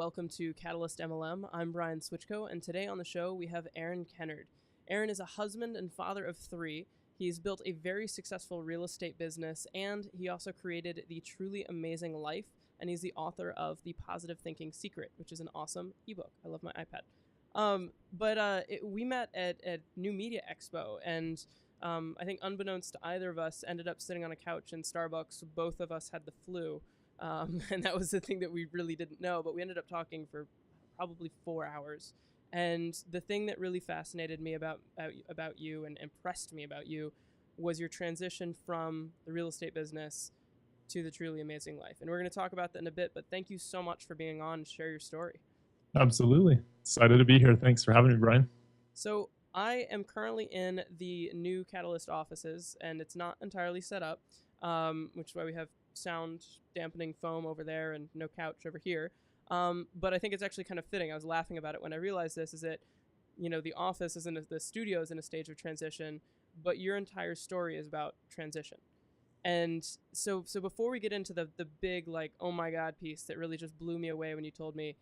welcome to CatalystMLM. I'm Brian Switchko, and today on the show we have Aaron Kennard. Aaron is a husband and father of 3. He's built a very successful real estate business, and he also created The Truly Amazing Life, and he's the author of The Positive Thinking Secret, which is an awesome ebook. I love my iPad. We met at New Media Expo, and I think unbeknownst to either of us, ended up sitting on a couch in Starbucks. Both of us had the flu. And that was the thing that we really didn't know, but we ended up talking for probably 4 hours. And the thing that really fascinated me about you and impressed me about you was your transition from the real estate business to the truly amazing life. And we're going to talk about that in a bit, but thank you so much for being on and share your story. Absolutely. Excited to be here. Thanks for having me, Brian. So I am currently in the new Catalyst offices, and it's not entirely set up, which is why we have sound dampening foam over there and no couch over here. But I think it's actually kind of fitting. I was laughing about it when I realized this, is that, the office the studio is in a stage of transition, but your entire story is about transition. And so before we get into the big, oh my God piece that really just blew me away when you told me,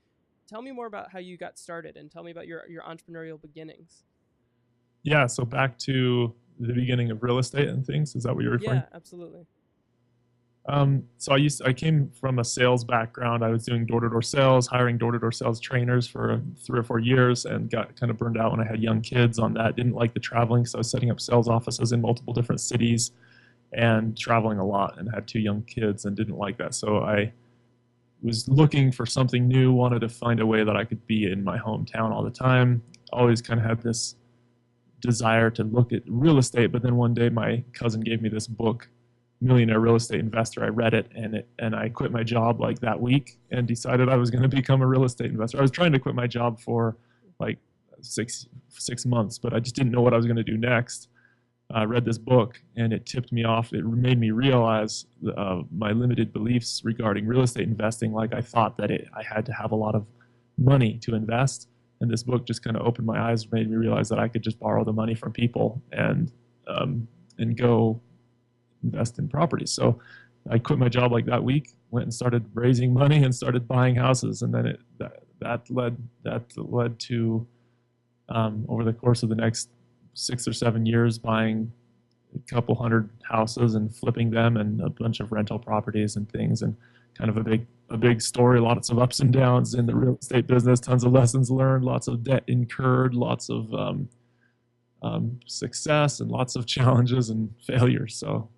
tell me more about how you got started and tell me about your entrepreneurial beginnings. Yeah. So back to the beginning of real estate and things. Is that what you're referring to? Yeah, absolutely. So I came from a sales background. I was doing door-to-door sales, hiring door-to-door sales trainers for 3 or 4 years, and got kind of burned out when I had young kids on that. Didn't like the traveling, so I was setting up sales offices in multiple different cities and traveling a lot, and had 2 young kids and didn't like that. So I was looking for something new, wanted to find a way that I could be in my hometown all the time. Always kind of had this desire to look at real estate, but then one day my cousin gave me this book, Millionaire Real Estate Investor. I read it, and I quit my job that week and decided I was going to become a real estate investor. I was trying to quit my job for six months, but I just didn't know what I was going to do next. I read this book, and it tipped me off. It made me realize my limited beliefs regarding real estate investing. I thought that I had to have a lot of money to invest, and this book just kind of opened my eyes, made me realize that I could just borrow the money from people and go invest in properties. So I quit my job that week, went and started raising money and started buying houses, and then that led to over the course of the next 6 or 7 years, buying a couple hundred houses and flipping them, and a bunch of rental properties and things, and kind of a big story, lots of ups and downs in the real estate business, tons of lessons learned, lots of debt incurred, lots of success, and lots of challenges and failures. So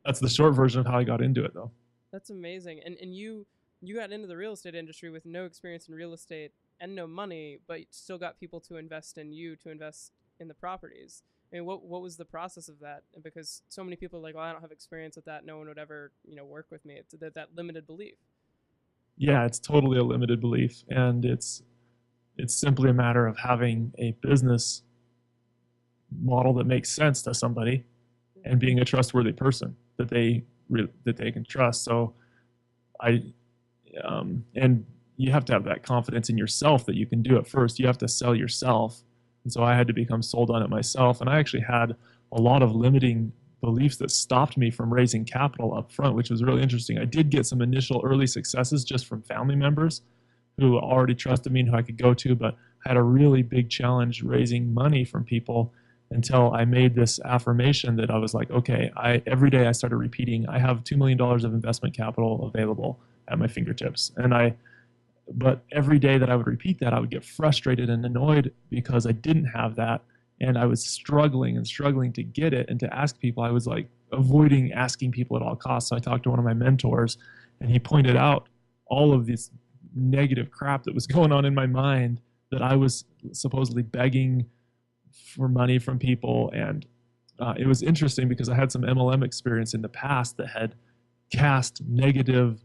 that's the short version of how I got into it, though. That's amazing. And you got into the real estate industry with no experience in real estate and no money, but still got people to invest in you, to invest in the properties. I mean, what was the process of that? Because so many people are like, well, I don't have experience with that. No one would ever, work with me. It's that limited belief. Yeah, it's totally a limited belief. And it's simply a matter of having a business model that makes sense to somebody and being a trustworthy person that they can trust. So and you have to have that confidence in yourself that you can do it first. You have to sell yourself. And so I had to become sold on it myself. And I actually had a lot of limiting beliefs that stopped me from raising capital up front, which was really interesting. I did get some initial early successes just from family members who already trusted me and who I could go to, but I had a really big challenge raising money from people until I made this affirmation that I was like, okay, every day I started repeating, I have $2 million of investment capital available at my fingertips. But every day that I would repeat that, I would get frustrated and annoyed because I didn't have that. And I was struggling to get it and to ask people. I was avoiding asking people at all costs. So I talked to one of my mentors, and he pointed out all of this negative crap that was going on in my mind, that I was supposedly begging for money from people. And it was interesting because I had some MLM experience in the past that had cast negative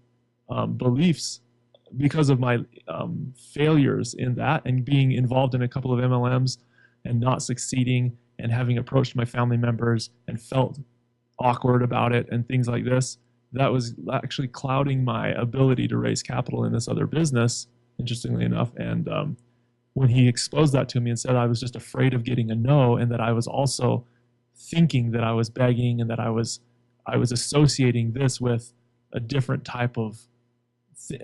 beliefs because of my failures in that, and being involved in a couple of MLMs and not succeeding, and having approached my family members and felt awkward about it and things like this. That was actually clouding my ability to raise capital in this other business, interestingly enough. And when he exposed that to me and said I was just afraid of getting a no, and that I was also thinking that I was begging, and that I was associating this with a different type of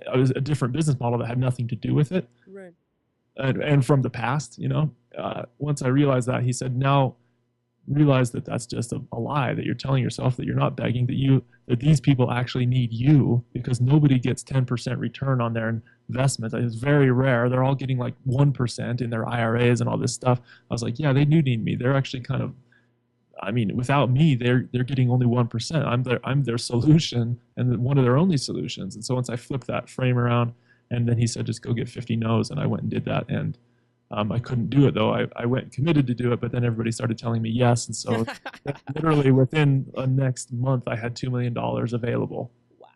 a different business model that had nothing to do with it. Right. And from the past, once I realized that, he said, now realize that that's just a lie, that you're telling yourself, that you're not begging, that these people actually need you, because nobody gets 10% return on their investment. It's very rare. They're all getting like 1% in their IRAs and all this stuff. I was like, yeah, they do need me. They're actually kind of, without me, they're getting only 1%. I'm their solution, and one of their only solutions. And so once I flipped that frame around, and then he said, just go get 50 no's, and I went and did that. And I couldn't do it, though. I went committed to do it, but then everybody started telling me yes. And so literally within the next month, I had $2 million available. Wow.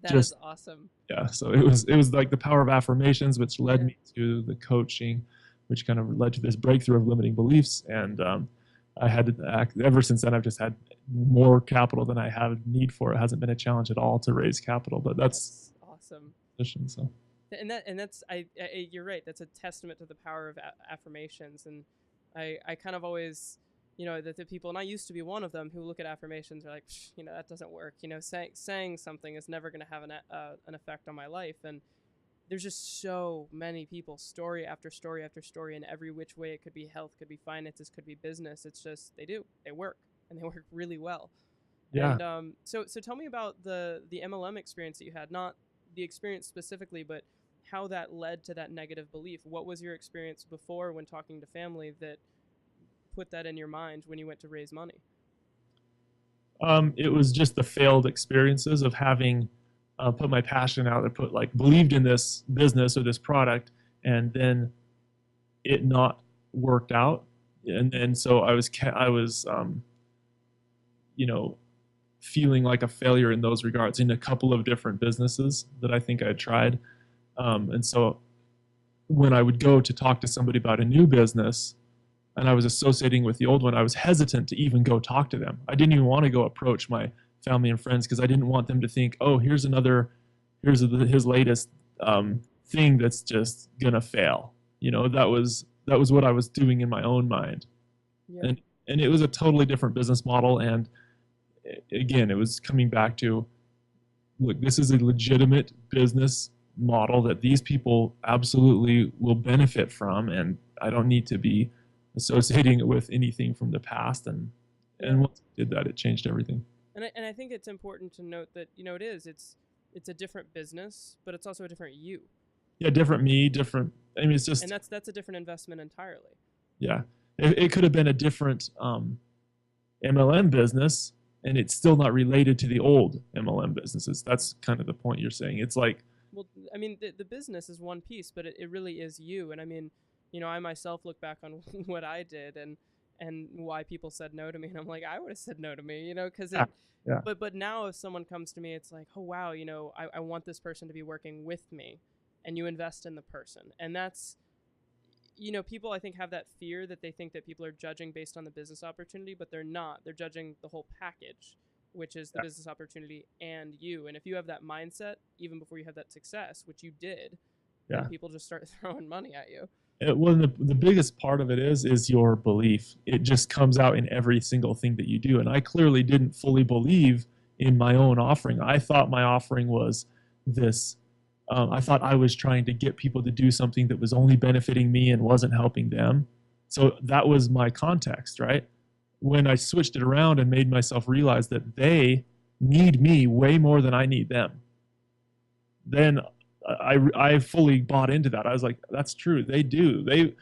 That is awesome. Yeah. So it was like the Power of Affirmations, which led me to the coaching, which kind of led to this breakthrough of limiting beliefs. And I had to act. Ever since then, I've just had more capital than I have need for. It hasn't been a challenge at all to raise capital, but that's awesome. So. And that's you're right. That's a testament to the power of affirmations. And I kind of always, that the people, and I used to be one of them, who look at affirmations are like, that doesn't work. Saying something is never going to have an effect on my life. And there's just so many people, story after story after story, in every which way. It could be health, could be finances, could be business. It's just they work, and they work really well. Yeah. And so tell me about the MLM experience that you had, not the experience specifically, but how that led to that negative belief. What was your experience before, when talking to family, that put that in your mind when you went to raise money? It was just the failed experiences of having put my passion out there, believed in this business or this product, and then it not worked out. And so I was feeling like a failure in those regards in a couple of different businesses that I think I had tried. And so when I would go to talk to somebody about a new business and I was associating with the old one, I was hesitant to even go talk to them. I didn't even want to go approach my family and friends, because I didn't want them to think, oh, here's his latest thing that's just gonna fail. That was what I was doing in my own mind. Yeah. And it was a totally different business model. And again, it was coming back to, look, this is a legitimate business model that these people absolutely will benefit from, and I don't need to be associating it with anything from the past. And once I did that, it changed everything. And I think it's important to note that it's a different business, but it's also a different you. Yeah, different me, different. It's just, and that's a different investment entirely. Yeah, it could have been a different MLM business, and it's still not related to the old MLM businesses. That's kind of the point you're saying. It's like, well, the business is one piece, but it really is you. And I myself look back on what I did and why people said no to me, and I'm like, I would have said no to me, because yeah. But now if someone comes to me, it's like, oh wow, I want this person to be working with me, and you invest in the person. And that's, people I think have that fear that they think that people are judging based on the business opportunity, but they're not. They're judging the whole package, which is the business opportunity and you. And if you have that mindset, even before you have that success, which you did, then people just start throwing money at you. Well, the biggest part of it is your belief. It just comes out in every single thing that you do. And I clearly didn't fully believe in my own offering. I thought my offering was this. I thought I was trying to get people to do something that was only benefiting me and wasn't helping them. So that was my context, right? When I switched it around and made myself realize that they need me way more than I need them, then I fully bought into that. I was like, that's true. They do.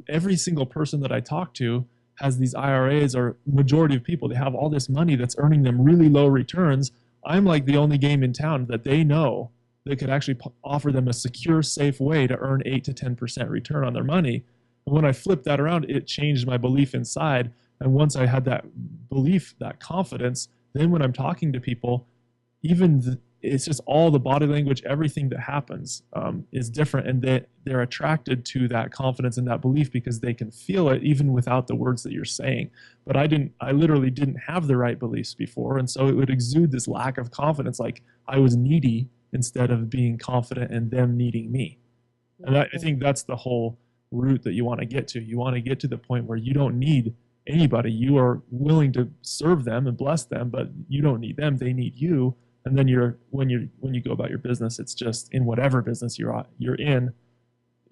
Every single person that I talk to has these IRAs, or majority of people, they have all this money that's earning them really low returns. I'm like the only game in town that they know that could actually offer them a secure, safe way to earn 8 to 10% return on their money. And when I flipped that around, it changed my belief inside. And once I had that belief, that confidence, then when I'm talking to people, it's just all the body language, everything that happens is different, and they're attracted to that confidence and that belief because they can feel it even without the words that you're saying. But I literally didn't have the right beliefs before, and so it would exude this lack of confidence, like I was needy instead of being confident and them needing me. And I think that's the whole route that you want to get to. You want to get to the point where you don't need anybody. You are willing to serve them and bless them, but you don't need them. They need you. And then when you go about your business, it's just in whatever business you're in,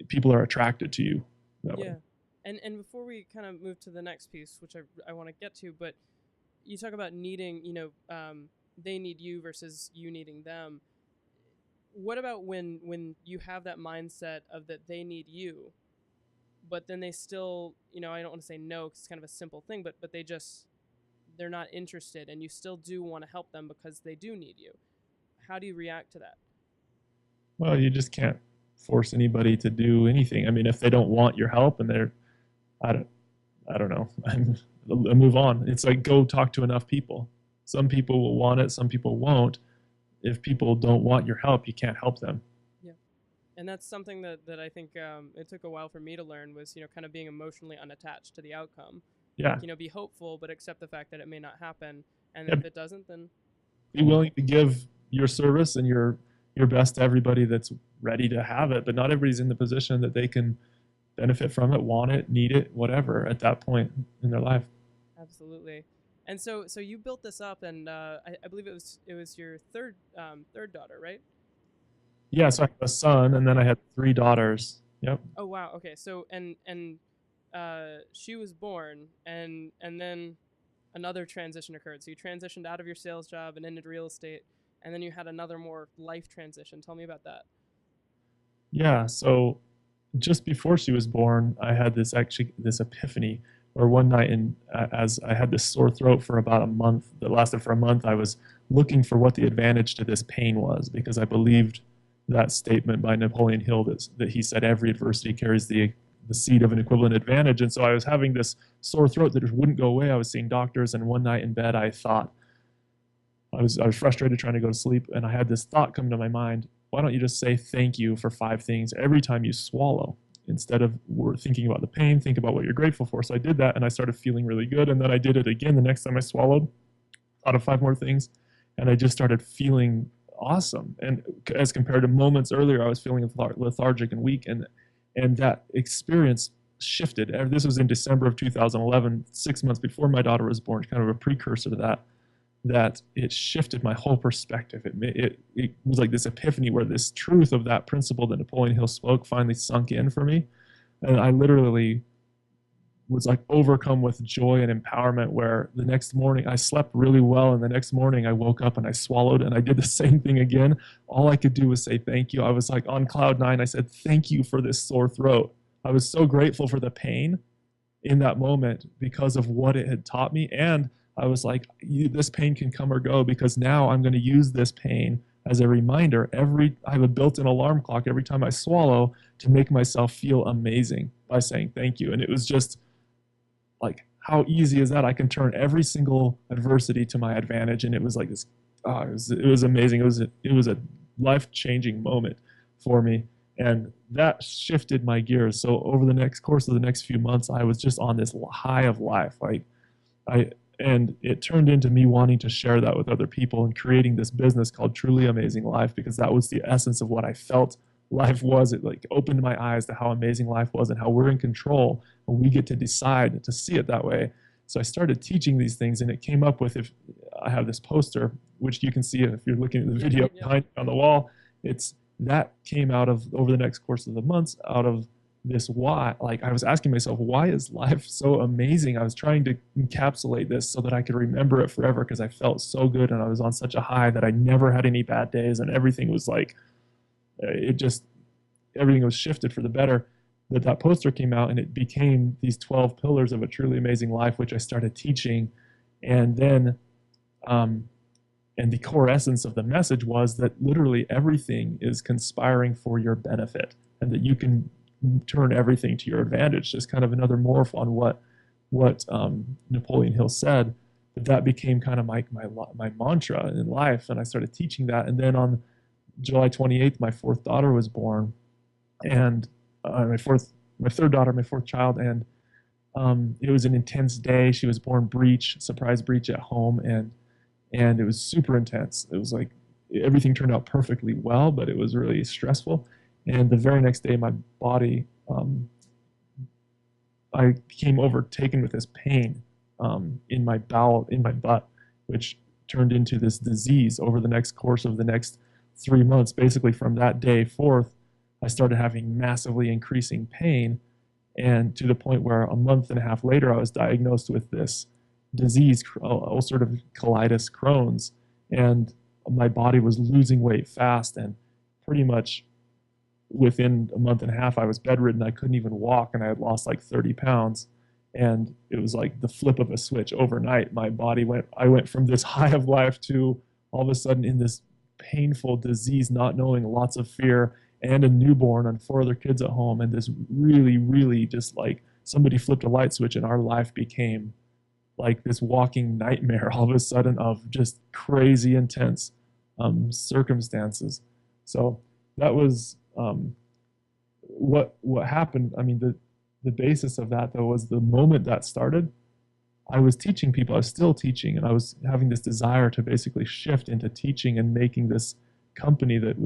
people are attracted to you that way. And before we kind of move to the next piece, which I want to get to, but you talk about needing, they need you versus you needing them. What about when you have that mindset of that they need you, but then they still, I don't want to say no because it's kind of a simple thing, but they're not interested, and you still do want to help them because they do need you. How do you react to that? Well, you just can't force anybody to do anything. I mean, if they don't want your help and I don't know, I move on. It's like, go talk to enough people. Some people will want it, some people won't. If people don't want your help, you can't help them. Yeah. And that's something that I think it took a while for me to learn was, kind of being emotionally unattached to the outcome. Yeah. Like, be hopeful, but accept the fact that it may not happen. And Yeah. if it doesn't, then be willing to give your service and your best to everybody that's ready to have it. But not everybody's in the position that they can benefit from it, want it, need it, whatever at that point in their life. Absolutely. And so you built this up, and I believe it was your third daughter, right? Yeah, so I had a son, and then I had 3 daughters. Yep. Oh wow. Okay. So and she was born, and then another transition occurred. So you transitioned out of your sales job and into real estate, and then you had another more life transition. Tell me about that. Yeah. So just before she was born, I had this epiphany where one night, as I had this sore throat for about a month, that lasted for a month, I was looking for what the advantage to this pain was, because I believed that statement by Napoleon Hill that he said every adversity carries the seed of an equivalent advantage. And so I was having this sore throat that just wouldn't go away. I was seeing doctors, and one night in bed, I thought, I was frustrated trying to go to sleep, and I had this thought come to my mind: why don't you just say thank you for 5 things every time you swallow? Instead of thinking about the pain, think about what you're grateful for. So I did that, and I started feeling really good. And then I did it again the next time I swallowed, thought of 5 more things, and I just started feeling awesome. And as compared to moments earlier, I was feeling lethargic and weak, and that experience shifted. This was in December of 2011, 6 months before my daughter was born, kind of a precursor to that it shifted my whole perspective. It was like this epiphany where this truth of that principle that Napoleon Hill spoke finally sunk in for me. And I literally was like overcome with joy and empowerment, where the next morning I slept really well, and the next morning I woke up and I swallowed, and I did the same thing again. All I could do was say thank you. I was like on cloud 9. I said, thank you for this sore throat. I was so grateful for the pain in that moment because of what it had taught me. And I was like, this pain can come or go, because now I'm going to use this pain as a reminder. I have a built-in alarm clock every time I swallow to make myself feel amazing by saying thank you. And it was just like, how easy is that? I can turn every single adversity to my advantage. And it was like this, it was amazing. It was a life-changing moment for me. And that shifted my gears. So over the course of the next few months, I was just on this high of life. And it turned into me wanting to share that with other people and creating this business called Truly Amazing Life, because that was the essence of what I felt life was. It like opened my eyes to how amazing life was and how we're in control and we get to decide to see it that way. So I started teaching these things, and it came up with, if I have this poster, which you can see if you're looking at the video behind on the wall, that came out of, over the next course of the months, out of this why. Like, I was asking myself, why is life so amazing? I was trying to encapsulate this so that I could remember it forever, because I felt so good and I was on such a high that I never had any bad days, and everything was like, everything was shifted for the better. That poster came out, and it became these 12 pillars of a truly amazing life, which I started teaching. And then and the core essence of the message was that literally everything is conspiring for your benefit, and that you can turn everything to your advantage. Just kind of another morph on what Napoleon Hill said. But that became kind of my mantra in life, and I started teaching that. And then on July 28th, my 4th daughter was born, and my third daughter, my 4th child, and it was an intense day. She was born surprise breech at home, and it was super intense. It was like everything turned out perfectly well, but it was really stressful. And the very next day, my body, I became overtaken with this pain in my butt, which turned into this disease over the next course of the next 3 months. Basically, from that day forth, I started having massively increasing pain, and to the point where a month and a half later, I was diagnosed with this disease, ulcerative colitis Crohn's, and my body was losing weight fast, and pretty much within a month and a half, I was bedridden. I couldn't even walk, and I had lost like 30 pounds. And it was like the flip of a switch overnight. I went from this high of life to all of a sudden in this painful disease, not knowing, lots of fear, and a newborn and 4 other kids at home. And this really, really just like somebody flipped a light switch and our life became like this walking nightmare all of a sudden of just crazy intense circumstances. So that was what happened. I mean, the basis of that, though, was the moment that started, I was teaching people. I was still teaching, and I was having this desire to basically shift into teaching and making this company that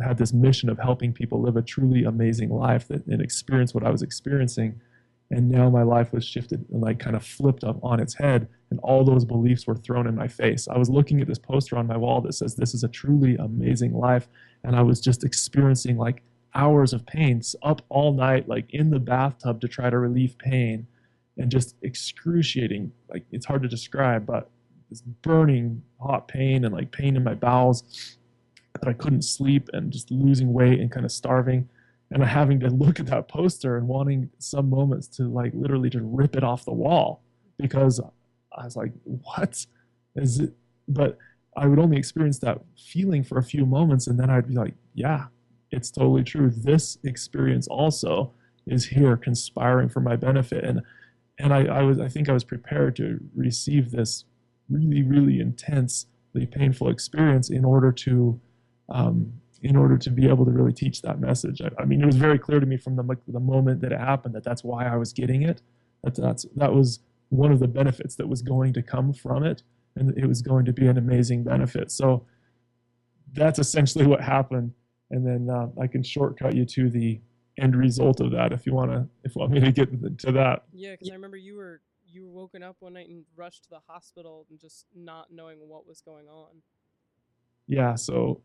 had this mission of helping people live a truly amazing life and experience what I was experiencing. And now my life was shifted and like kind of flipped up on its head, and all those beliefs were thrown in my face. I was looking at this poster on my wall that says, "This is a truly amazing life," and I was just experiencing like hours of pain, up all night, like in the bathtub to try to relieve pain, and just excruciating, like it's hard to describe, but this burning hot pain and like pain in my bowels that I couldn't sleep, and just losing weight and kind of starving. And having to look at that poster and wanting some moments to like literally just rip it off the wall, because I was like, what is it? But I would only experience that feeling for a few moments, and then I'd be like, yeah, it's totally true. This experience also is here conspiring for my benefit. And I think I was prepared to receive this really, really intensely painful experience in order to be able to really teach that message. I mean, it was very clear to me from the moment that it happened that that's why I was getting it. That was one of the benefits that was going to come from it, and it was going to be an amazing benefit. So that's essentially what happened. And then I can shortcut you to the end result of that if you want me to get to that. Yeah, because I remember you were woken up one night and rushed to the hospital and just not knowing what was going on. Yeah, so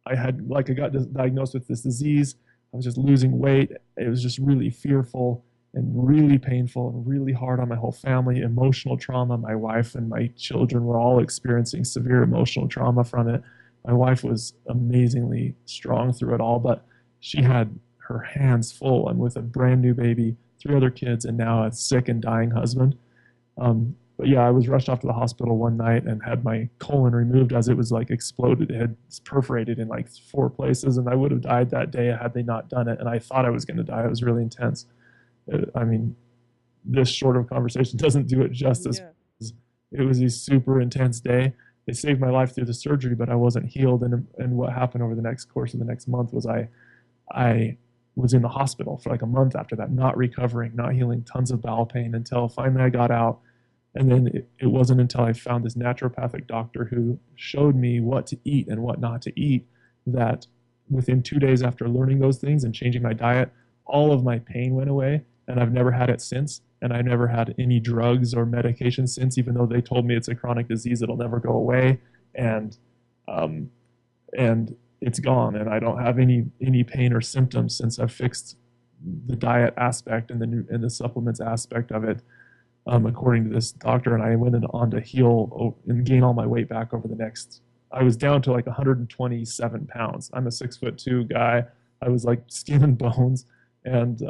I got diagnosed with this disease. I was just losing weight. It was just really fearful and really painful and really hard on my whole family. Emotional trauma. My wife and my children were all experiencing severe emotional trauma from it. My wife was amazingly strong through it all, but she had her hands full, and with a brand new baby, 3 other kids, and now a sick and dying husband. But yeah, I was rushed off to the hospital one night and had my colon removed as it was like exploded. It had perforated in like 4 places, and I would have died that day had they not done it. And I thought I was going to die. It was really intense. I mean, this short of conversation doesn't do it justice. Yeah. It was a super intense day. They saved my life through the surgery, but I wasn't healed. And what happened over the next course of the next month was I was in the hospital for like a month after that, not recovering, not healing, tons of bowel pain, until finally I got out. And then it wasn't until I found this naturopathic doctor who showed me what to eat and what not to eat that within 2 days after learning those things and changing my diet, all of my pain went away, and I've never had it since. And I never had any drugs or medication since, even though they told me it's a chronic disease, it'll never go away. And it's gone, and I don't have any pain or symptoms since I've fixed the diet aspect and the supplements aspect of it, according to this doctor. And I went on to heal and gain all my weight back over the next. I was down to like 127 pounds. I'm a 6'2" guy. I was like skin and bones, and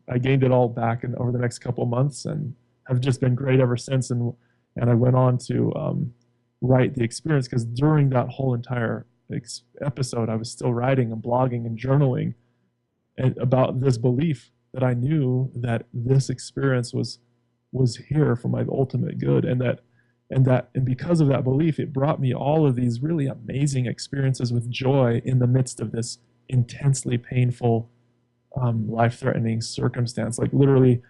I gained it all back over the next couple of months, and have just been great ever since. And I went on to write the experience, because during that whole entire episode, I was still writing and blogging and journaling about this belief that I knew that this experience was here for my ultimate good, and because of that belief, it brought me all of these really amazing experiences with joy in the midst of this intensely painful, life-threatening circumstance. Like literally,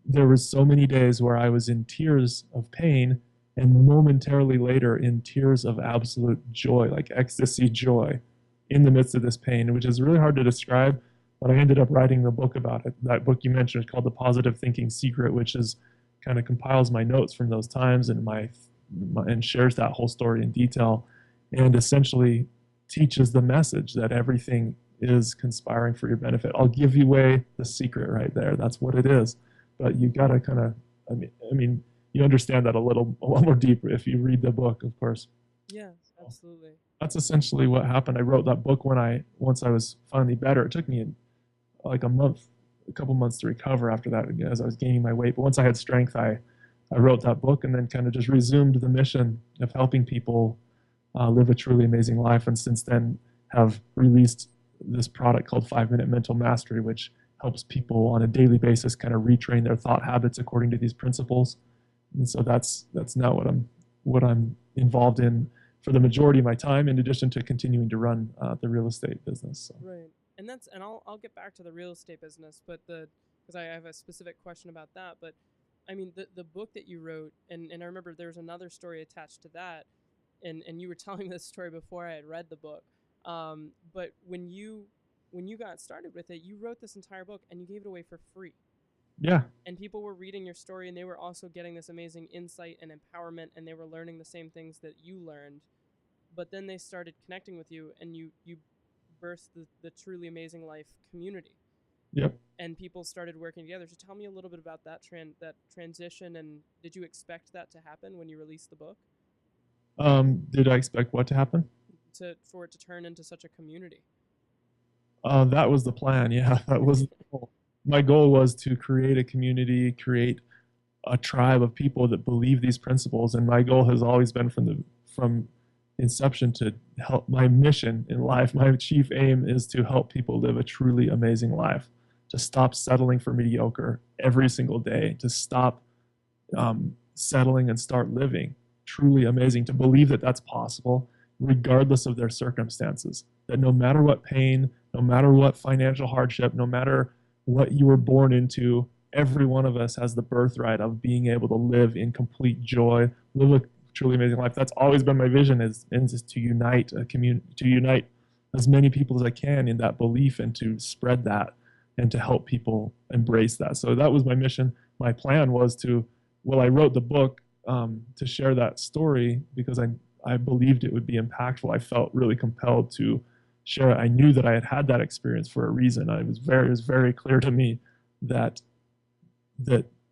there was so many days where I was in tears of pain, and momentarily later in tears of absolute joy, like ecstasy joy, in the midst of this pain, which is really hard to describe. But I ended up writing the book about it. That book you mentioned is called The Positive Thinking Secret, which is kind of compiles my notes from those times and my and shares that whole story in detail, and essentially teaches the message that everything is conspiring for your benefit. I'll give you away the secret right there. That's what it is. But you got to kind of, I mean, you understand that a lot more deeper if you read the book, of course. Yeah, absolutely. That's essentially what happened. I wrote that book once I was finally better. It took me like a couple months to recover after that as I was gaining my weight. But once I had strength, I wrote that book and then kind of just resumed the mission of helping people live a truly amazing life. And since then have released this product called 5-Minute Mental Mastery, which helps people on a daily basis kind of retrain their thought habits according to these principles. And so that's now what I'm involved in for the majority of my time, in addition to continuing to run the real estate business. So. Right. And I'll get back to the real estate business, but because I have a specific question about that. But I mean, the book that you wrote, and I remember there was another story attached to that, and you were telling this story before I had read the book. But when you got started with it, you wrote this entire book and you gave it away for free. Yeah. And people were reading your story and they were also getting this amazing insight and empowerment, and they were learning the same things that you learned. But then they started connecting with you, and you birthed the Truly Amazing Life community. Yep. And people started working together. So tell me a little bit about that transition, and did you expect that to happen when you released the book? Did I expect what to happen? For it to turn into such a community. That was the plan. Yeah, that was the goal. My goal was to create a community, create a tribe of people that believe these principles. And my goal has always been from inception to help. My mission in life, my chief aim is to help people live a truly amazing life, to stop settling for mediocre every single day, to stop settling and start living truly amazing, to believe that that's possible regardless of their circumstances, that no matter what pain, no matter what financial hardship, no matter what you were born into, every one of us has the birthright of being able to live in complete joy, live a truly amazing life. That's always been my vision, is to unite a community, to unite as many people as I can in that belief, and to spread that and to help people embrace that. So that was my mission. My plan was I wrote the book to share that story because I believed it would be impactful. I felt really compelled to share it. I knew that I had had that experience for a reason. It was very clear to me that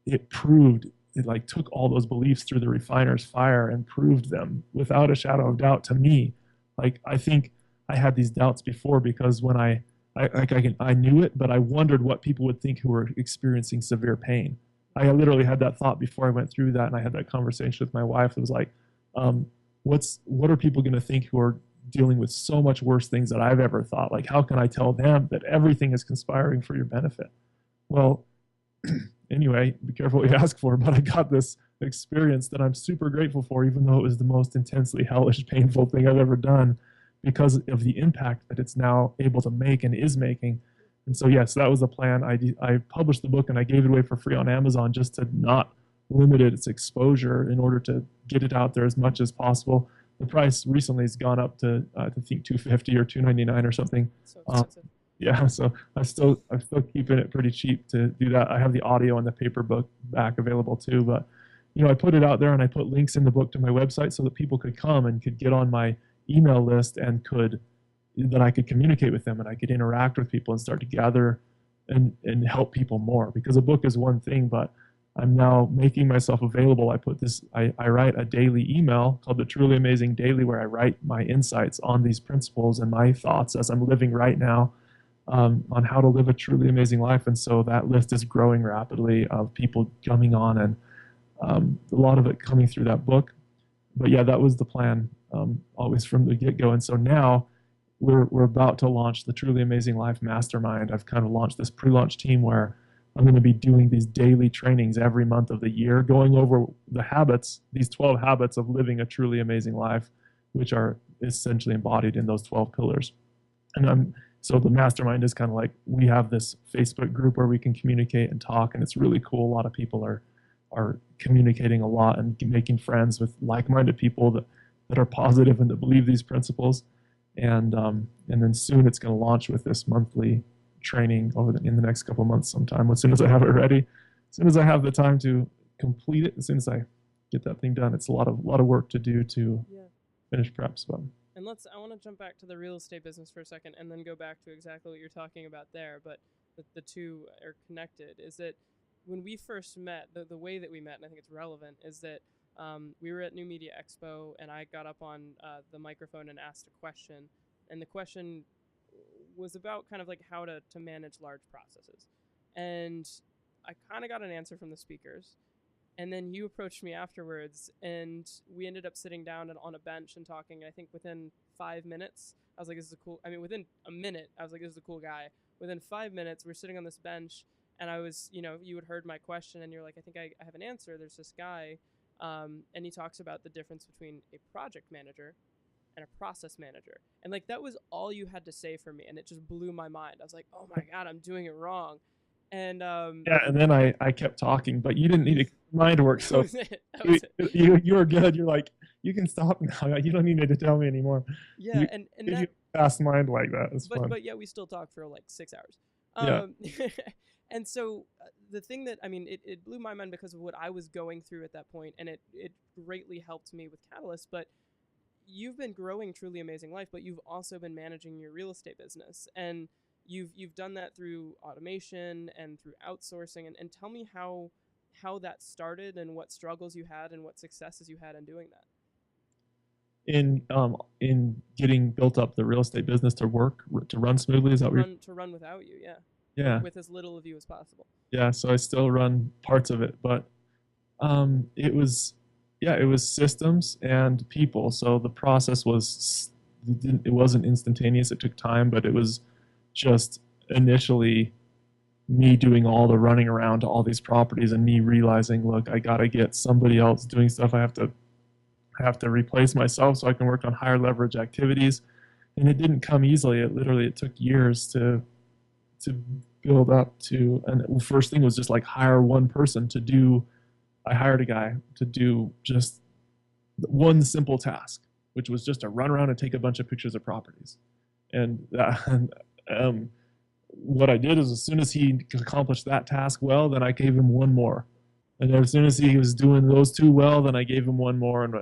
it took all those beliefs through the refiner's fire and proved them without a shadow of doubt to me. Like, I think I had these doubts before because when I knew it, but I wondered what people would think who were experiencing severe pain. I literally had that thought before I went through that, and I had that conversation with my wife. It was like, what are people going to think who are dealing with so much worse things that I've ever thought? Like, how can I tell them that everything is conspiring for your benefit? Well, anyway, be careful what you ask for, but I got this experience that I'm super grateful for, even though it was the most intensely hellish, painful thing I've ever done, because of the impact that it's now able to make and is making. And so, yes, that was the plan. I published the book and I gave it away for free on Amazon just to not limit its exposure in order to get it out there as much as possible. The price recently has gone up to, I think, $250 or $299 or something. So expensive. Yeah, so I'm still keeping it pretty cheap to do that. I have the audio and the paper book back available too, but I put it out there and I put links in the book to my website so that people could come and could get on my email list and that I could communicate with them and I could interact with people and start to gather and help people more. Because a book is one thing, but I'm now making myself available. I write a daily email called the Truly Amazing Daily, where I write my insights on these principles and my thoughts as I'm living right now on how to live a truly amazing life. And so that list is growing rapidly of people coming on, and a lot of it coming through that book. But yeah, that was the plan always from the get-go. And so now we're about to launch the Truly Amazing Life Mastermind. I've kind of launched this pre-launch team where I'm going to be doing these daily trainings every month of the year, going over the habits, these 12 habits of living a truly amazing life, which are essentially embodied in those 12 pillars. And so the mastermind is kind of like, we have this Facebook group where we can communicate and talk, and it's really cool. A lot of people are communicating a lot and making friends with like-minded people that are positive and that believe these principles. And then soon it's going to launch with this monthly training in the next couple of months sometime. As soon as I have it ready, as soon as I have the time to complete it, as soon as I get that thing done. It's a lot of work to do to Yeah. finish preps. But And I want to jump back to the real estate business for a second and then go back to exactly what you're talking about there. But the two are connected. Is that when we first met, the way that we met, and I think it's relevant, is that we were at New Media Expo and I got up on the microphone and asked a question. And the question was about kind of like how to manage large processes. And I kind of got an answer from the speakers. And then you approached me afterwards, and we ended up sitting down on a bench and talking. And I think within 5 minutes, I was like, this is a cool, I mean, within a minute, I was like, this is a cool guy. Within 5 minutes, we're sitting on this bench, and I was, you had heard my question, and you're like, I think I have an answer. There's this guy, and he talks about the difference between a project manager and a process manager. And like, that was all you had to say for me, and it just blew my mind. I was like, oh my God, I'm doing it wrong. And yeah, and then I kept talking, but you didn't need to mind work, so you were good. You're like, you can stop now. You don't need to tell me anymore. Yeah, and you fast mind like that. It's fun. But yeah, we still talked for like 6 hours. Yeah. And so the thing that, I mean, it blew my mind because of what I was going through at that point, and it greatly helped me with Catalyst. But you've been growing Truly Amazing Life, but you've also been managing your real estate business, and you've done that through automation and through outsourcing. And tell me how that started and what struggles you had and what successes you had in doing that. In getting built up the real estate business to run smoothly, is that to run without you? Yeah, with as little of you as possible. Yeah, so I still run parts of it, but it was systems and people. So the process it wasn't instantaneous. It took time, but it was just initially me doing all the running around to all these properties and me realizing, look, I got to get somebody else doing stuff. I have to replace myself so I can work on higher leverage activities. And it didn't come easily. It took years to build up to. And the first thing was just like hire one person to do. I hired a guy to do just one simple task, which was just to run around and take a bunch of pictures of properties. And what I did is, as soon as he accomplished that task well, then I gave him one more. And as soon as he was doing those two well, then I gave him one more. And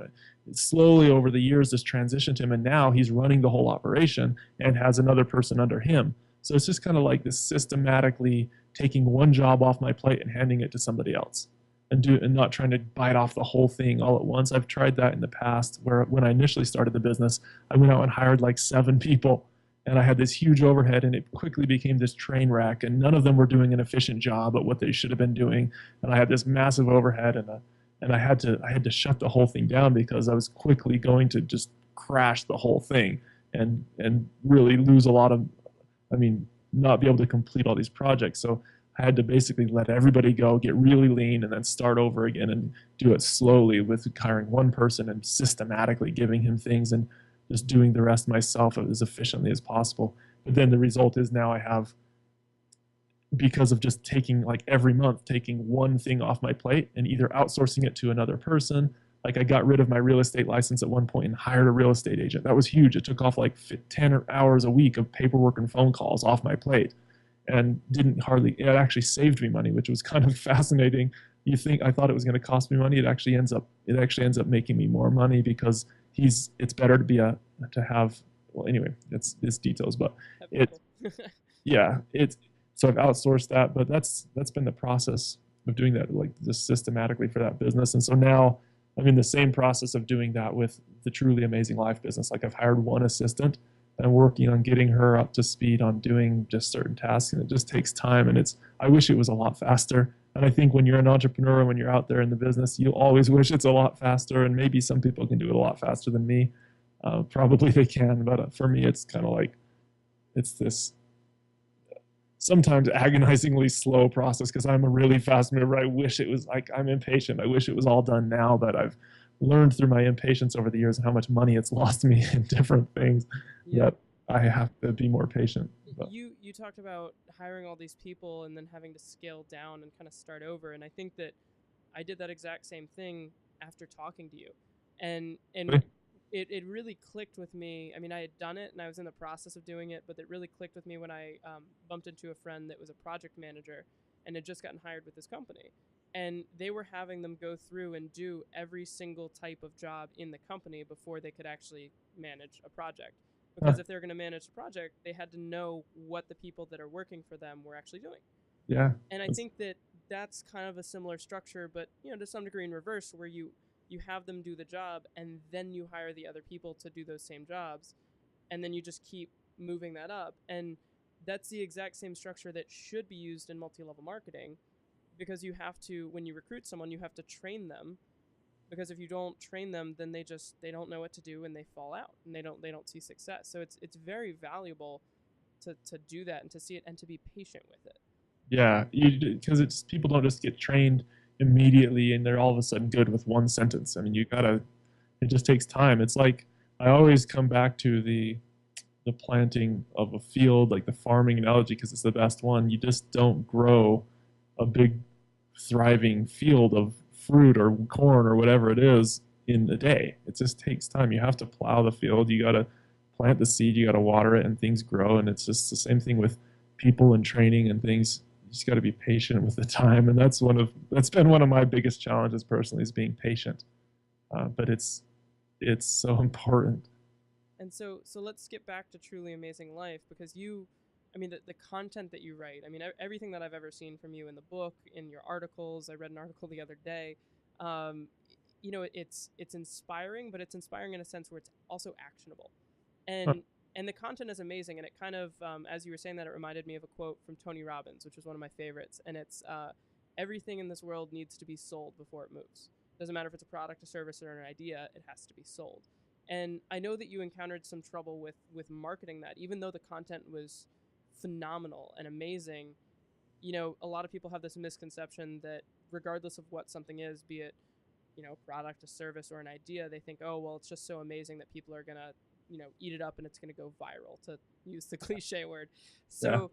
slowly over the years, this transitioned him. And now he's running the whole operation and has another person under him. So it's just kind of like this systematically taking one job off my plate and handing it to somebody else, and not trying to bite off the whole thing all at once. I've tried that in the past, where when I initially started the business, I went out and hired like 7 people. And I had this huge overhead, and it quickly became this train wreck, and none of them were doing an efficient job at what they should have been doing. And I had this massive overhead, and I had to shut the whole thing down because I was quickly going to just crash the whole thing and really lose a lot of, not be able to complete all these projects. So I had to basically let everybody go, get really lean, and then start over again and do it slowly with hiring one person and systematically giving him things and just doing the rest myself as efficiently as possible. But then the result is now I have, because of just taking like every month, taking one thing off my plate and either outsourcing it to another person. Like I got rid of my real estate license at one point and hired a real estate agent. That was huge. It took off like 10 hours a week of paperwork and phone calls off my plate, and it actually saved me money, which was kind of fascinating. I thought it was going to cost me money. It actually ends up making me more money because it's better to have, well, anyway, it's details, but so I've outsourced that, but that's been the process of doing that, like just systematically for that business. And so now I'm in the same process of doing that with the Truly Amazing Life business. Like I've hired one assistant and I'm working on getting her up to speed on doing just certain tasks, and it just takes time, and I wish it was a lot faster. And I think when you're an entrepreneur, when you're out there in the business, you always wish it's a lot faster, and maybe some people can do it a lot faster than me. Probably they can, but for me, it's kind of like, it's this sometimes agonizingly slow process because I'm a really fast mover. I wish it was like, I'm impatient. I wish it was all done now, but I've learned through my impatience over the years how much money it's lost me in different things that I have to be more patient. But you talked about hiring all these people and then having to scale down and kind of start over. And I think that I did that exact same thing after talking to you. And it really clicked with me. I mean, I had done it and I was in the process of doing it, but it really clicked with me when I bumped into a friend that was a project manager and had just gotten hired with this company. And they were having them go through and do every single type of job in the company before they could actually manage a project. Because if they're going to manage the project, they had to know what the people that are working for them were actually doing. Yeah. And I think that that's kind of a similar structure, but to some degree in reverse, where you have them do the job and then you hire the other people to do those same jobs, and then you just keep moving that up. And that's the exact same structure that should be used in multi-level marketing, because you have to, when you recruit someone, you have to train them, because if you don't train them, then they don't know what to do and they fall out and they don't see success. So it's very valuable to do that and to see it and to be patient with it. Yeah, because it's people don't just get trained immediately and they're all of a sudden good with one sentence. I mean, it just takes time. It's like I always come back to the planting of a field, like the farming analogy, because it's the best one. You just don't grow a big thriving field of fruit or corn or whatever it is in a day. It just takes time. You have to plow the field. You got to plant the seed. You got to water it, and things grow. And it's just the same thing with people and training and things. You just got to be patient with the time. And that's been one of my biggest challenges personally, is being patient. But it's so important. And so let's get back to Truly Amazing Life, because the content that you write, everything that I've ever seen from you in the book, in your articles, I read an article the other day, it's inspiring, but it's inspiring in a sense where it's also actionable. And the content is amazing. And it kind of, as you were saying that, it reminded me of a quote from Tony Robbins, which is one of my favorites. And it's, everything in this world needs to be sold before it moves. Doesn't matter if it's a product, a service, or an idea, it has to be sold. And I know that you encountered some trouble with marketing that, even though the content was phenomenal and amazing. A lot of people have this misconception that regardless of what something is, be it, a product, a service, or an idea, they think, oh, well, it's just so amazing that people are going to, eat it up and it's going to go viral, to use the cliche word. So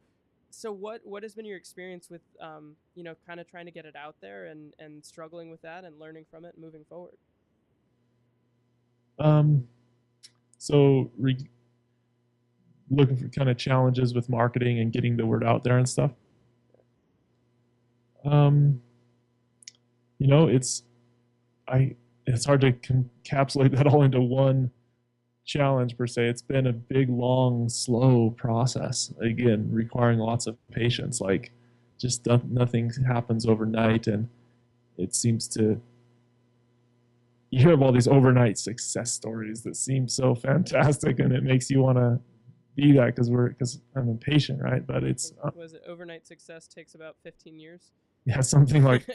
what has been your experience with, kind of trying to get it out there and struggling with that and learning from it and moving forward? Looking for kind of challenges with marketing and getting the word out there and stuff. It's hard to encapsulate that all into one challenge per se. It's been a big, long, slow process, again, requiring lots of patience. Like, just nothing happens overnight, and it seems to, you hear of all these overnight success stories that seem so fantastic, and it makes you want to be that because I'm impatient, right? But it's was it overnight success takes about 15 years? Yeah, something like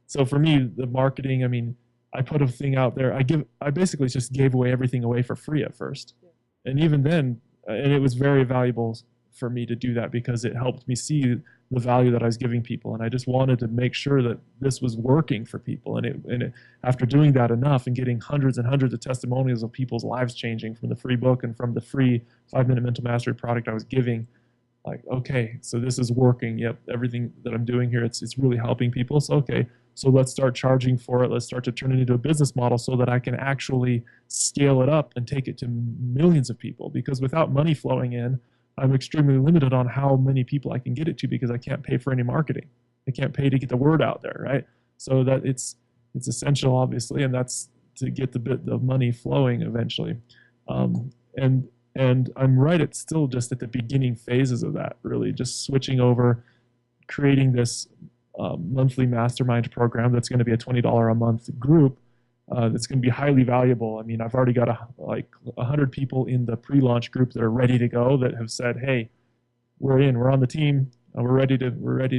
so for me, the marketing, I put a thing out there. I basically just gave everything away for free at first. Yeah. And even then, and it was very valuable for me to do that because it helped me see the value that I was giving people. And I just wanted to make sure that this was working for people. And after doing that enough and getting hundreds and hundreds of testimonials of people's lives changing from the free book and from the free 5-minute mental mastery product I was giving, like, okay, so this is working. Yep, everything that I'm doing here, it's really helping people. So, okay, so let's start charging for it. Let's start to turn it into a business model so that I can actually scale it up and take it to millions of people. Because without money flowing in, I'm extremely limited on how many people I can get it to because I can't pay for any marketing. I can't pay to get the word out there, right? So that it's essential, obviously, and that's to get the bit of money flowing eventually. And I'm right, it's still just at the beginning phases of that, really, just switching over, creating this monthly mastermind program that's going to be a $20 a month group that's going to be highly valuable. I've already got 100 people in the pre-launch group that are ready to go, that have said, hey, we're on the team, we're ready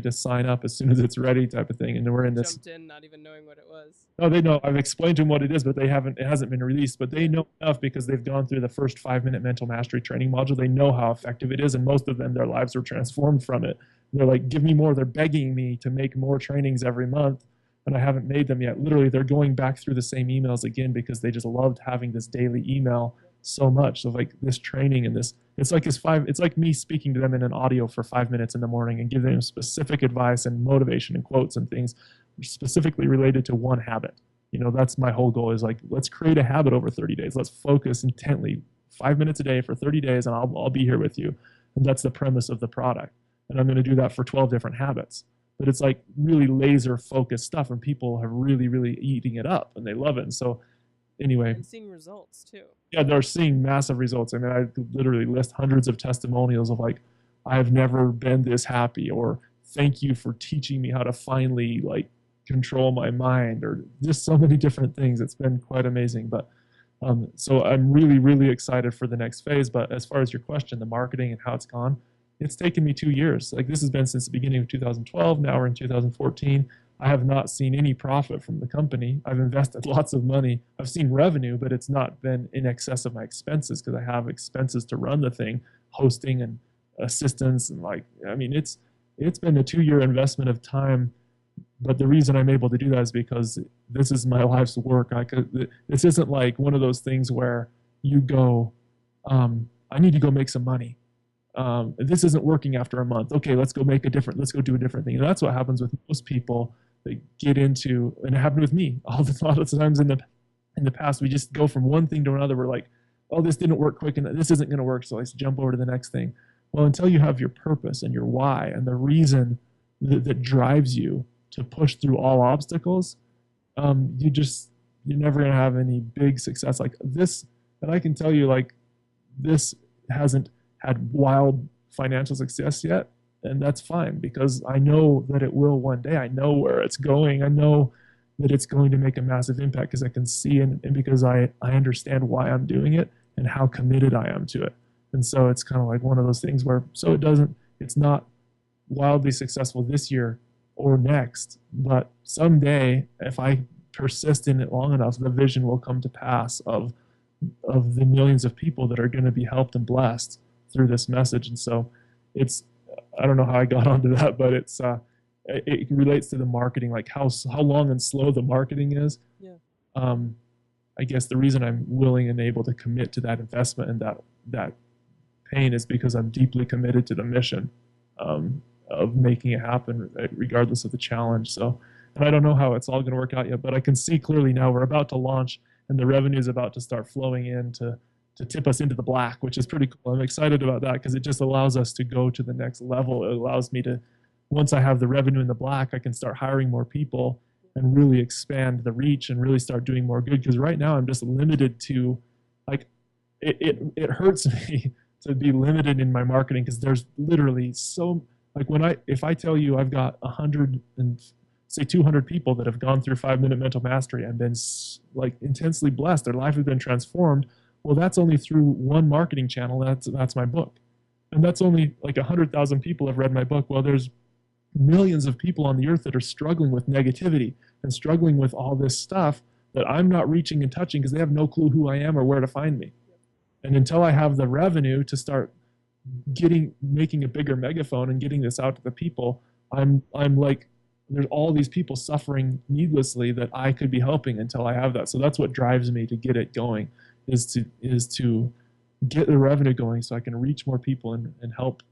to sign up as soon as it's ready, type of thing. And then we're in this. Jumped in not even knowing what it was. No, they know. I've explained to them what it is, but it hasn't been released. But they know enough because they've gone through the first 5-minute mental mastery training module. They know how effective it is, and most of them, their lives were transformed from it. They're like, give me more. They're begging me to make more trainings every month, and I haven't made them yet. Literally, they're going back through the same emails again because they just loved having this daily email so much. So like this training and this, it's like me speaking to them in an audio for 5 minutes in the morning and giving them specific advice and motivation and quotes and things specifically related to one habit. That's my whole goal, is like, let's create a habit over 30 days. Let's focus intently 5 minutes a day for 30 days, and I'll be here with you. And that's the premise of the product. And I'm going to do that for 12 different habits. but it's like really laser focused stuff, and people are really, really eating it up and they love it. And so anyway, and seeing results too. yeah, they're seeing massive results. I mean, I could literally list hundreds of testimonials of like, I've never been this happy, or thank you for teaching me how to finally like control my mind, or just so many different things. It's been quite amazing. But so I'm really, really excited for the next phase. But as far as your question, the marketing and how it's gone, it's taken me 2 years. Like this has been since the beginning of 2012. Now we're in 2014. I have not seen any profit from the company. I've invested lots of money. I've seen revenue, but it's not been in excess of my expenses because I have expenses to run the thing, hosting and assistance, and like, I mean, it's been a 2 year investment of time. But the reason I'm able to do that is because this is my life's work. This isn't like one of those things where you go, I need to go make some money. This isn't working after a month. Okay, let's go do a different thing. And that's what happens with most people that get into, and it happened with me a lot of times in the past. We just go from one thing to another. We're like, oh, this didn't work quick, and this isn't going to work, so let's jump over to the next thing. Well, until you have your purpose and your why and the reason that drives you to push through all obstacles, you're never going to have any big success like this. And I can tell you, like, this hasn't had wild financial success yet, and that's fine because I know that it will one day. I know where it's going. I know that it's going to make a massive impact because I can see and because I understand why I'm doing it and how committed I am to it. And so it's kind of like one of those things where, so it's not wildly successful this year or next, but someday if I persist in it long enough, the vision will come to pass of the millions of people that are going to be helped and blessed through this message. And so I don't know how I got onto that, but it relates to the marketing, like how long and slow the marketing is. Yeah. I guess the reason I'm willing and able to commit to that investment and that pain is because I'm deeply committed to the mission of making it happen regardless of the challenge. So, and I don't know how it's all going to work out yet, but I can see clearly now we're about to launch and the revenue is about to start flowing in to tip us into the black, which is pretty cool. I'm excited about that because it just allows us to go to the next level. It allows me to, once I have the revenue in the black, I can start hiring more people and really expand the reach and really start doing more good. Because right now I'm just limited to, like, it hurts me to be limited in my marketing because there's literally so, like, if I tell you I've got 100 and say 200 people that have gone through 5-minute mental mastery and been like intensely blessed, their life has been transformed. Well, that's only through one marketing channel. That's my book. And that's only like 100,000 people have read my book. Well, there's millions of people on the earth that are struggling with negativity and struggling with all this stuff that I'm not reaching and touching because they have no clue who I am or where to find me. And until I have the revenue to start making a bigger megaphone and getting this out to the people, I'm like, there's all these people suffering needlessly that I could be helping until I have that. So that's what drives me to get it going, is to get the revenue going so I can reach more people and help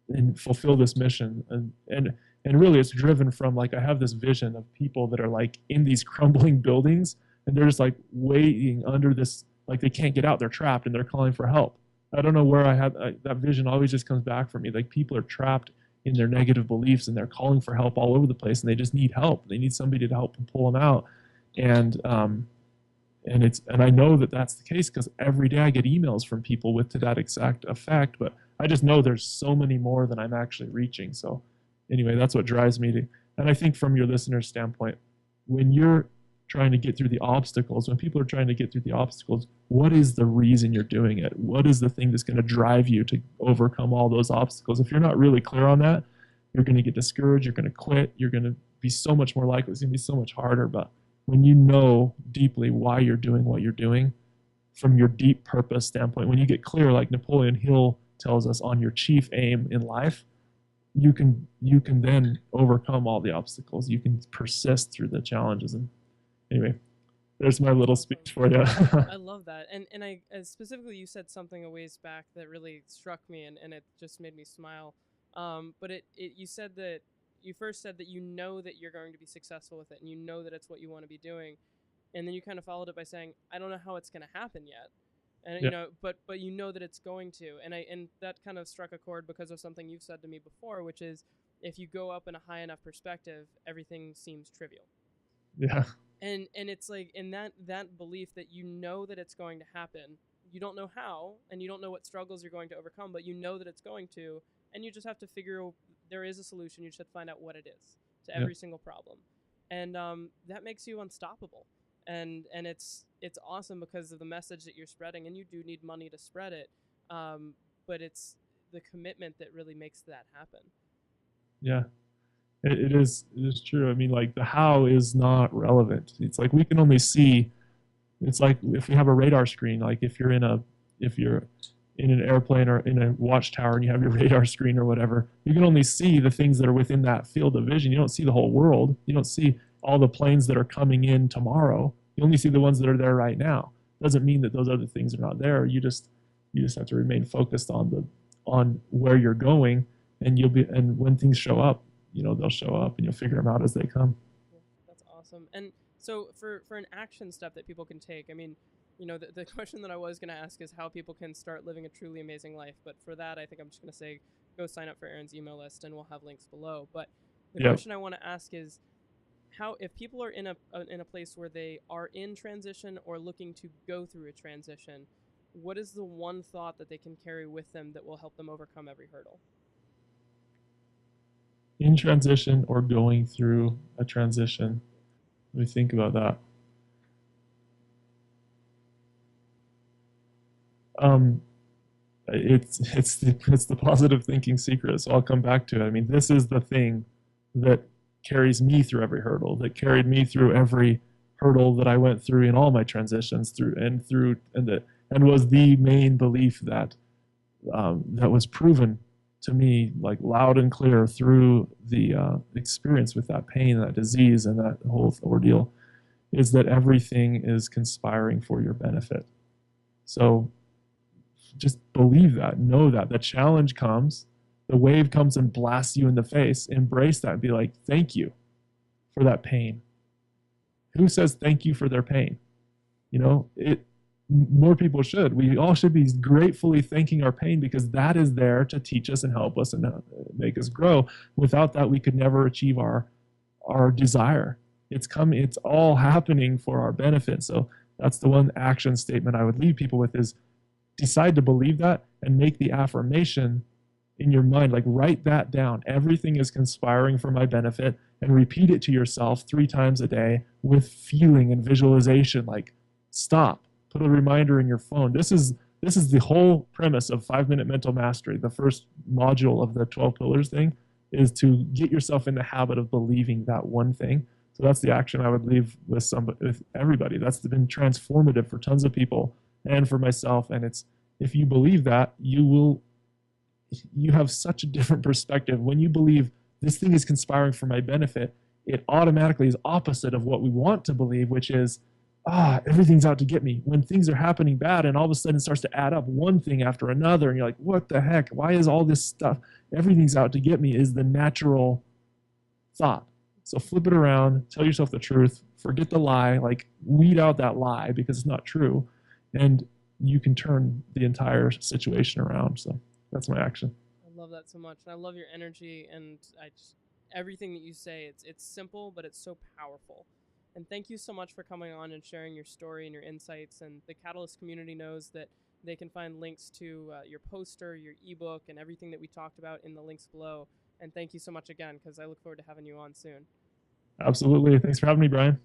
and fulfill this mission. And really it's driven from, like, I have this vision of people that are like in these crumbling buildings and they're just like waiting under this, like they can't get out, they're trapped and they're calling for help. I don't know where I had that vision always just comes back for me. Like, people are trapped in their negative beliefs and they're calling for help all over the place and they just need help. They need somebody to help them pull them out. And I know that that's the case because every day I get emails from people to that exact effect, but I just know there's so many more than I'm actually reaching. So anyway, that's what drives me to, and I think from your listener's standpoint, when you're trying to get through the obstacles, when people are trying to get through the obstacles, what is the reason you're doing it? What is the thing that's going to drive you to overcome all those obstacles? If you're not really clear on that, you're going to get discouraged, you're going to quit, you're going to be so much more likely, it's going to be so much harder. But when you know deeply why you're doing what you're doing, from your deep purpose standpoint, when you get clear, like Napoleon Hill tells us, on your chief aim in life, you can then overcome all the obstacles. You can persist through the challenges. And anyway, there's my little speech for you. I love that. And I specifically, you said something a ways back that really struck me and it just made me smile. But you said that you first said that you know that you're going to be successful with it and you know that it's what you want to be doing. And then you kind of followed it by saying, I don't know how it's going to happen yet. And, Yeah. you know, but you know that it's going to. And that kind of struck a chord because of something you've said to me before, which is if you go up in a high enough perspective, everything seems trivial. Yeah. And it's like in that belief that you know that it's going to happen. You don't know how, and you don't know what struggles you're going to overcome, but you know that it's going to, and you just have to figure there is a solution. You just have to find out what it is to every single problem, and that makes you unstoppable. And it's awesome because of the message that you're spreading, and you do need money to spread it, but it's the commitment that really makes that happen. Yeah. It is true. I mean, like, the how is not relevant. It's like we can only see. It's like if we have a radar screen, like if you're in an airplane or in a watchtower and you have your radar screen or whatever, you can only see the things that are within that field of vision. You don't see the whole world. You don't see all the planes that are coming in tomorrow. You only see the ones that are there right now. Doesn't mean that those other things are not there. You just have to remain focused on where you're going, and when things show up, they'll show up and you'll figure them out as they come. Yeah, that's awesome. And so for an action step that people can take, I mean, the question that I was going to ask is how people can start living a truly amazing life. But for that, I think I'm just going to say, go sign up for Aaron's email list, and we'll have links below. But the question I want to ask is, how, if people are in a place where they are in transition or looking to go through a transition, what is the one thought that they can carry with them that will help them overcome every hurdle? In transition or going through a transition. Let me think about that. It's the positive thinking secret. So I'll come back to it. I mean, this is the thing that carries me through every hurdle, that carried me through every hurdle that I went through in all my transitions and was the main belief that was proven to me, like, loud and clear through the experience with that pain, that disease, and that whole ordeal, is that everything is conspiring for your benefit. So just believe that, know that. The challenge comes, the wave comes and blasts you in the face. Embrace that and be like, thank you for that pain. Who says thank you for their pain? More people should. We all should be gratefully thanking our pain, because that is there to teach us and help us and make us grow. Without that, we could never achieve our desire. It's all happening for our benefit. So that's the one action statement I would leave people with, is decide to believe that and make the affirmation in your mind. Like, write that down. Everything is conspiring for my benefit, and repeat it to yourself 3 times a day with feeling and visualization. Like, stop. Put a reminder in your phone. This is the whole premise of 5-minute mental mastery. The first module of the 12 pillars thing is to get yourself in the habit of believing that one thing. So that's the action I would leave with everybody. That's been transformative for tons of people and for myself. And it's, if you believe that, you have such a different perspective. When you believe this thing is conspiring for my benefit, it automatically is opposite of what we want to believe, which is, everything's out to get me. When things are happening bad and all of a sudden it starts to add up, one thing after another, and you're like, what the heck? Why is all this stuff? Everything's out to get me, is the natural thought. So flip it around, tell yourself the truth, forget the lie, like, weed out that lie because it's not true, and you can turn the entire situation around. So that's my action. I love that so much. And I love your energy, and everything that you say, it's simple, but it's so powerful. And thank you so much for coming on and sharing your story and your insights. And the Catalyst community knows that they can find links to your poster, your ebook, and everything that we talked about in the links below. And thank you so much again, because I look forward to having you on soon. Absolutely. Thanks for having me, Brian.